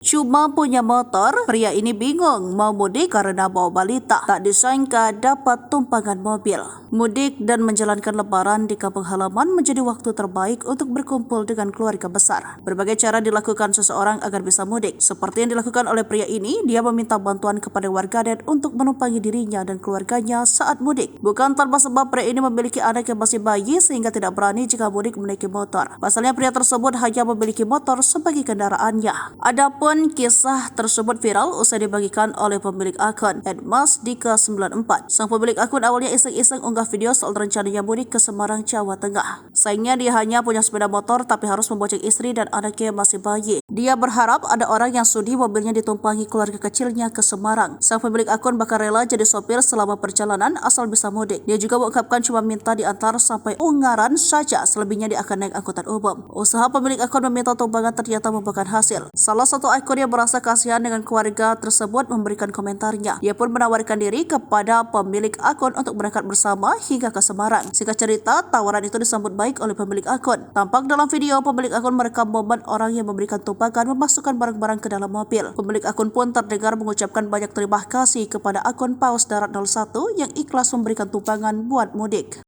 Cuma punya motor, pria ini bingung mau mudik karena bawa balita. Tak disangka dapat tumpangan mobil. Mudik dan menjalankan lebaran di kampung halaman menjadi waktu terbaik untuk berkumpul dengan keluarga besar. Berbagai cara dilakukan seseorang agar bisa mudik. Seperti yang dilakukan oleh pria ini, dia meminta bantuan kepada warganet untuk menumpangi dirinya dan keluarganya saat mudik. Bukan tanpa sebab pria ini memiliki anak yang masih bayi sehingga tidak berani jika mudik menaiki motor. Pasalnya pria tersebut hanya memiliki motor sebagai kendaraannya. Adapun kisah tersebut viral usai dibagikan oleh pemilik akun @masdika94. Sang pemilik akun awalnya iseng-iseng unggah video soal rencananya mudik ke Semarang, Jawa Tengah. Sayangnya dia hanya punya sepeda motor tapi harus membonceng istri dan anaknya yang masih bayi. Dia berharap ada orang yang sudi mobilnya ditumpangi keluarga kecilnya ke Semarang. Sang pemilik akun bahkan rela jadi sopir selama perjalanan asal bisa mudik. Dia juga mengungkapkan cuma minta diantar sampai Ungaran saja, selebihnya dia akan naik angkutan umum. Usaha pemilik akun meminta tumpangan ternyata membuahkan hasil. Salah satu akun yang merasa kasihan dengan keluarga tersebut memberikan komentarnya. Dia pun menawarkan diri kepada pemilik akun untuk berangkat bersama hingga ke Semarang. Singkat cerita, tawaran itu disambut baik oleh pemilik akun. Tampak dalam video, pemilik akun merekam momen orang yang memberikan tumpangan memasukkan barang-barang ke dalam mobil. Pemilik akun pun terdengar mengucapkan banyak terima kasih kepada akun Paus Darat 01 yang ikhlas memberikan tumpangan buat mudik.